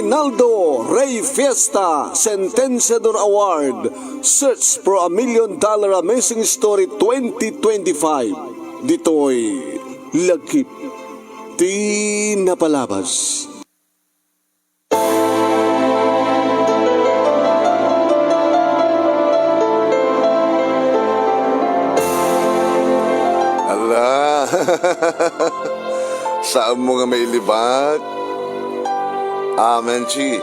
Reynaldo Rey Fiesta Sentenciador Award Search for a $1 Million Amazing Story 2025. Dito'y Lagkip Di Napalabas. Ala, saan mo nga may libag? Amen, Chi.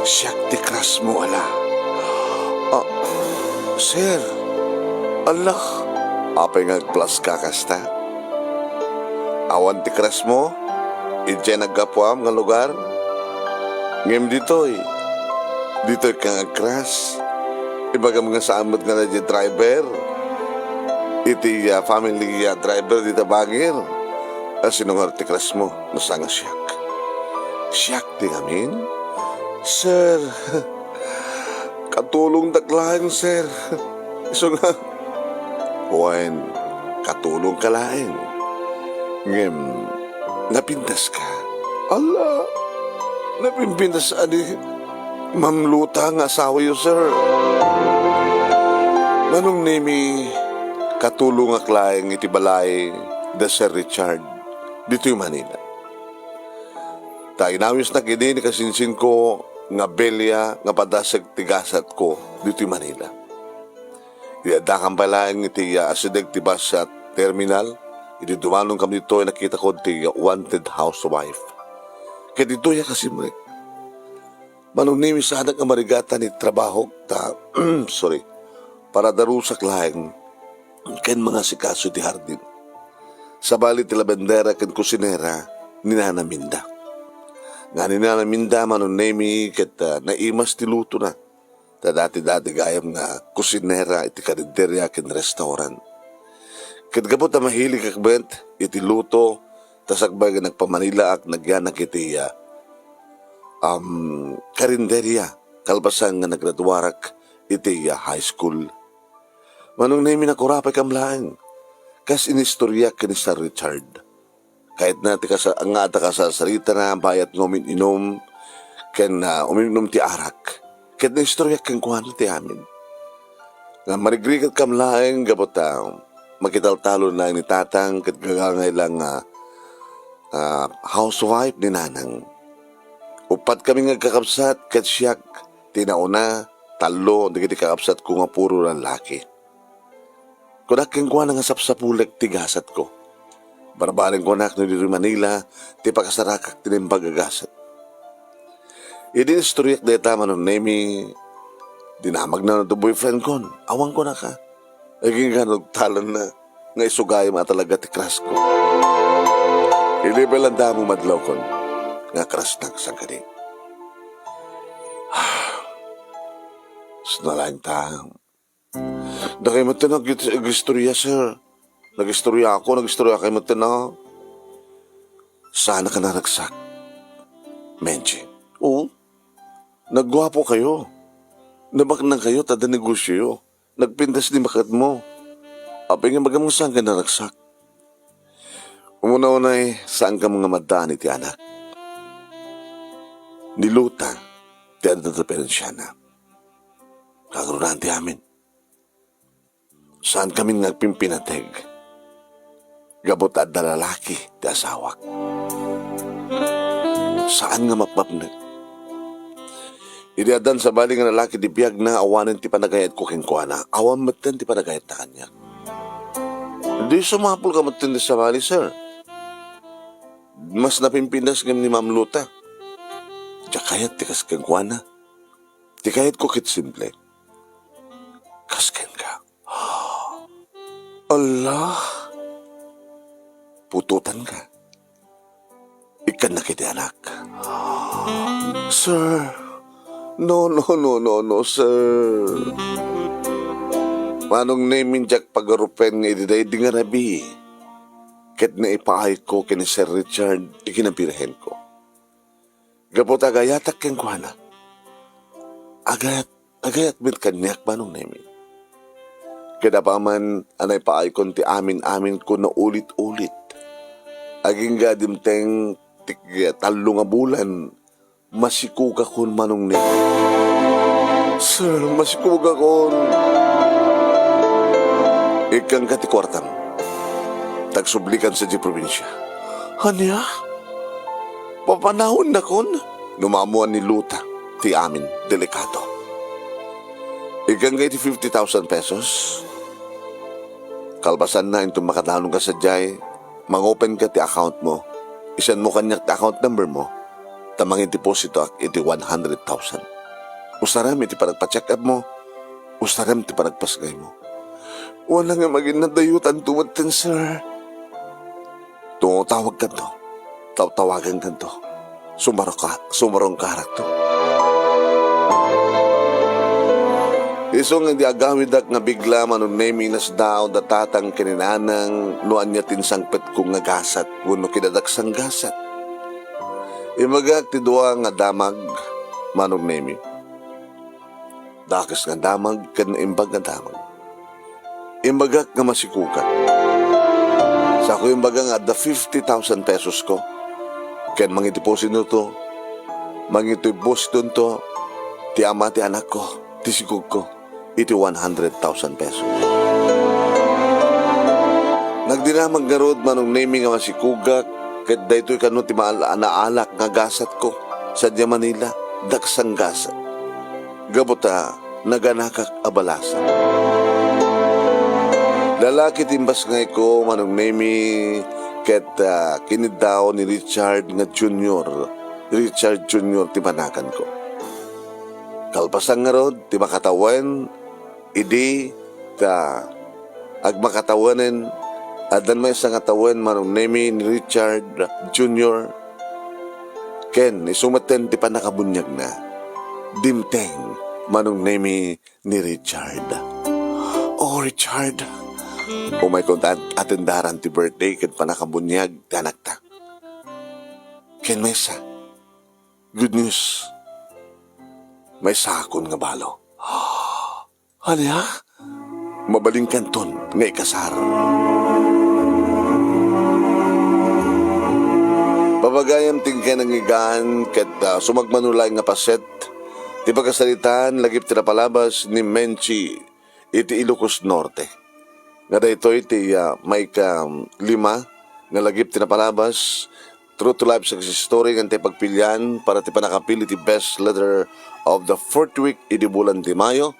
Siyak ti kras mo, ala. Ah, sir, Allah, apay nga plus kakasta. Awan ti kras mo, ije nagkapuam nga lugar. Ngem dito'y ka nga kras. Ibaga mga saamot nga na di driver. Iti family driver dita bangir. Sinungar ti kras mo, nasanga siyak. Siyak di amin? Sir, katulong daglain, sir. Iso nga, Juan, katulong ka lain. Ngem, napintas ka. Ala, napimpintas ani mamluta nga asawa yo, sir. Manong nimi katulong ak laing iti balay da Sir Richard dito yung Manila. Ta inawis na kini ni kasinsin ko nga belya nga padasag tigasat ko dito yung Manila. Iadakang palaing iti asideg ti bus sa terminal. Iti dumanong kami dito ay nakita ko ti wanted housewife. Kaya dito ya kasi mo manong nimi sa anak nga marigata ni trabaho ta sorry para darusak laing ken mga sikaso ti hardin. Sa bali ti labendera ken kusinera ni Nana Minda. Nga ni Nana Minda manon nemi ket naimas ti luto na. Ta dati-dati gayam nga kusinera iti karinderya ken restaurant. Ket gabot na mahilig kakbent iti luto tasagbay nagpamanila ak nagyanak iti karinderya kalpasan nga naggraduarak iti high school. Manong nemi nakurapay kamlaang kas inistorya ken ni Sir Richard. Kahit na ang ata ka sa sarita na bayat ngomin inom ken uminom ti arak. Kahit na istorya ken kuhano ti amin. Nga marigrigat kamlaang gabot makitaltalo na ni tatang ket gagangay lang housewife ni nanang. Upat kami nga kakapsat ket siyak tinauna talo digiti kakapsat ko nga puro lalaki. Kunak keng kuha nga sapsapulek tigasat ko. Barbaring kunak no dito Manila ti pakasarakak tinimbag agasat. Idin istoryak deta manon nemi dinamag na to boyfriend kon. Awang ko na ka. Aging ganog talan na nga isugay ma talaga ti kras ko. Ilibel ang damo madlaw kon nga kras na sang kani. Snalain tang. Dahil mo ito nag-istorya, sir. Nag-istorya kayo mo ito na. Sana ka naragsak. Menchi. Oo. Nagwapo kayo. Nabaknang kayo, tada negosyo. Nagpintas ni makat mo. Apay nga magamang saan ka naragsak. Umuna-unay, saan ka mga madaan iti anak? Niluta, ti adataperan siya na. Kagarunan ti amin. Saan kami nagpimpinateg? Gabot at dalalaki ti asawak. Saan nga mapapnag? Idiadan sa bali nga lalaki di biyag na awanin ti panagayat ko kengkuana. Awan maten ti panagayat na kanya. Hindi sumapul ka maten di sa bali, sir. Mas napimpindas ngam ni Ma'am Luta. Diya kayat ti kas kengkuana. Ti kayat ko kit simple. Kasken ka. Allah, pututan ka. Ikan na kiti anak. Sir, no, sir. Manong namin jak pagarupen nga ididay di nga rabi. Ket na ipaay ko kini Sir Richard, ikinapirahin ko. Gapot agayatak keng kuhana. Agayat mit kanyak manong namin. Kada pa man anay paay kon ti amin ko na ulit-ulit. Aging gadimteng talong nga bulan masikuga kon Manong Nemi. Sir, masikuga kon. Ikang katikwartan. Tagsublikan sa di probinsya. Hanya? Papanahon na kon? Numamuan ni Luta, ti amin, delikado. Ikang iti 50,000 pesos. Kalbasan na itong makatanong ka sa jay, mag-open ka ti account mo, isan mo kanyak ti account number mo, tamang deposito ak iti 100,000. Usaram iti panagpa-check up mo, usaram iti panagpasgay mo. Wala nga maging nadayutan tuwatan, sir. Tawag ka to, tawagan ka to, sumarong karak to. Isong hindi agawid ak nga bigla Manong Nemi nas daw datatang kininanang nuan niya tinsangpet kong nagasat wano kinadaksang gasat. Imagak ti dua nga damag Manong Nemi. Dakas nga damag kan imbag nga damag. Imbagak nga masikukan. Sa ako imbaga nga da 50,000 pesos ko. Ken mangitiposin no to. Mangitibos dun to. Ti ama ti anak ko. Ti sikug ko. Iti 100,000 pesos. Nagdinamag garod Manong Nemi nga masikugak ket daytoy kanu ti naalak nga gasat ko sa Manila daksang gasat. Gabuta naganakak abalasa. Lalaki timbas ngay ko Manong Nemi ket kinidaw ni Richard Jr. ti manakan ko. Kalpasan nga rod ti makatawan idi ta agmakatawanen adan may isang katawan Manong Nemi ni Richard Jr. Ken isumaten ti panakabunyag na dimteng Manong Nemi ni Richard. Oh Richard, may kontan atendaran ti birthday ken panakabunyag ti anak ta. Ken may isa good news, may sakon nga balo. Hanya? Mabaling kanton nga ikasar. Babagayam tingke ng igaan ket sumagmanulay nga paset ti pagkasalitan lagip ti napalabas ni Menchi iti Ilocos Norte. Nga daytoy ti may lima nga lagip ti napalabas true to life success story nga ti pagpilyan para ti panakapili ti best letter of the fourth week iti bulan ti Mayo.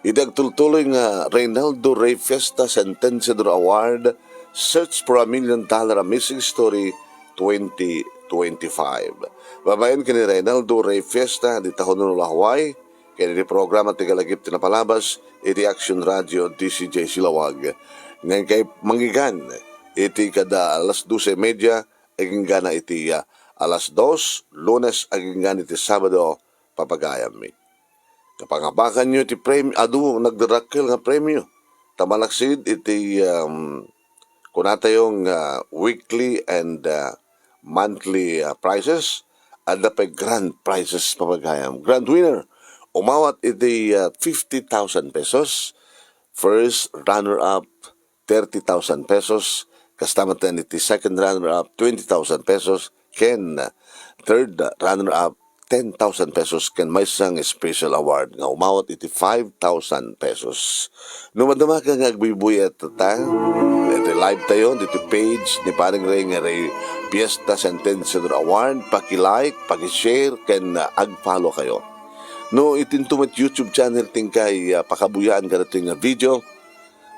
Idagtultuloy nga Reynaldo Ray Fiesta Sentenciador Award Search for $1 Million Amazing Story 2025. Babayan kini Reynaldo Ray Fiesta di tahon nula Hawaii kaya di programa ti kalagip ti napalabas iti Action Radio DCJ Silawag. Ngayon kay manggigan iti kada alas 12:30 aging gana iti alas 2 Lunes aging gana iti Sabado papagayam mi. Kapangabakan nyo iti premyo, nagdarakil nga premyo. Tamalaksid iti kunatayong weekly and monthly prizes. Ada pa grand prizes papagayam. Grand winner, umawat iti 50,000 pesos. First runner-up, 30,000 pesos. Kastamatan iti second runner-up, 20,000 pesos. Ken third runner-up, 10,000 pesos ken may isang special award nga umawat iti 5,000 pesos. Numadama ka nga agbibuy at ta, iti live tayo, dito page ni Paring Ray nga Ray Fiesta Sentenciador Award, paki-like, paki-share, ken ag-follow kayo. No, itintumat YouTube channel tingkay pakabuyaan ka natin nga video,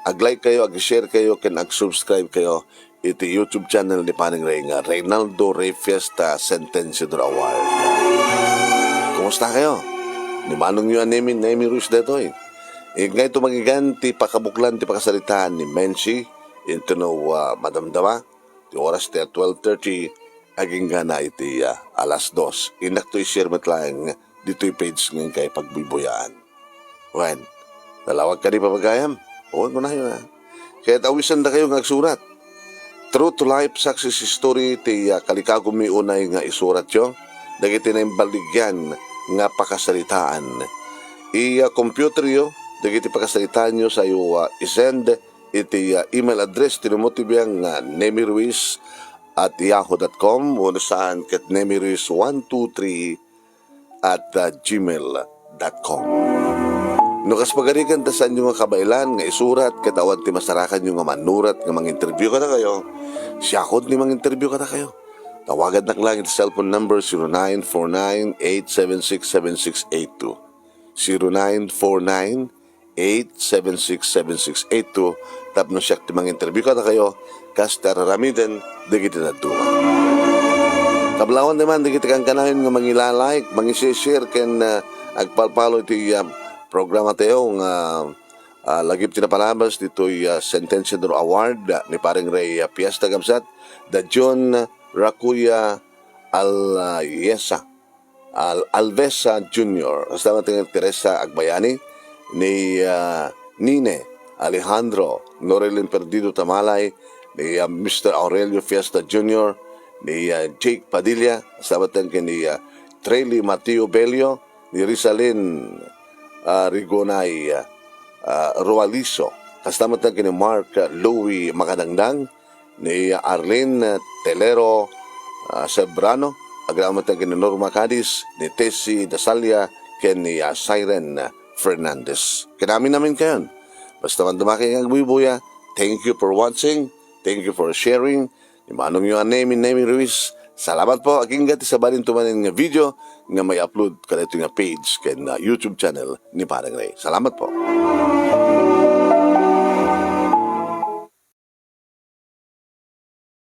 ag-like kayo, ag-share kayo, ken ag-subscribe kayo, iti YouTube channel ni Paring Ray nga Reynaldo Ray Fiesta Sentenciador Award. Kumusta kayo? Ni manong nyo Nemi Ruiz detoy. Ngayon tumagigan ti pakabuklan ti pakasalitaan ni Menchi into no madamdama. Ti oras ti 12:30 aging gana iti alas 2. Inak to i-share matlang dito'y page ngayon kay pagbibuyaan. Wen, nalawag ka di papagayam? Huwag mo na yun Kaya tawisan na kayo ngagsurat. True to life success story ti kalikagom mi unay nga isurat yo. Dagiti na imbaligyan nga pakasalitaan. I-computer yo, dagiti pakasalitaan nyo sa iyo isend iti email address tinumotibiyang nemiruiz@yahoo.com o saan ket nemiruiz123 gmail.com. No kas pagarikan tasan yung nga kabailan nga isurat katawad ti masarakan yung nga manurat nga mang-interview ka na kayo. Siyakot ni mang-interview ka na kayo. Tawagan na lang iti cellphone number 0949-876-7682. 0949-876-7682. Tapno siya ti mang-interview ka na kayo. Kas tararamidan, di kita natuwa. Kablawan naman, di kita kang kanahin nga mangilalike, mangisishare, ken agpalpalo iti programa tayo nga lagip tinapalabas dito'y Sentenciador Award ni paring Ray Fiesta Gamsat, da John Racuya Alvesa Jr. Kasama tingin Teresa Agbayani ni Nine Alejandro Norelin Perdido Tamalay, ni Mr. Aurelio Fiesta Jr., ni Jake Padilla, kasama tingin ni Trely Mateo Bello, ni Rizalyn Rigonay Rualiso, kasama tingin ni Mark Louie Makadangdang, ni Arlene Telero Sebrano, agramatan kin ni Norma Cadiz, ni Tessie Dasalia, ken ni Siren Fernandez. Kinamin namin kayon. Basta man dumaki ang bubuya, thank you for watching, thank you for sharing. Ni manong yung name Ruiz. Salamat po, aking gati sa balin tumanin nga video nga may upload ka dito nga page ken YouTube channel ni Parang Ray. Salamat po.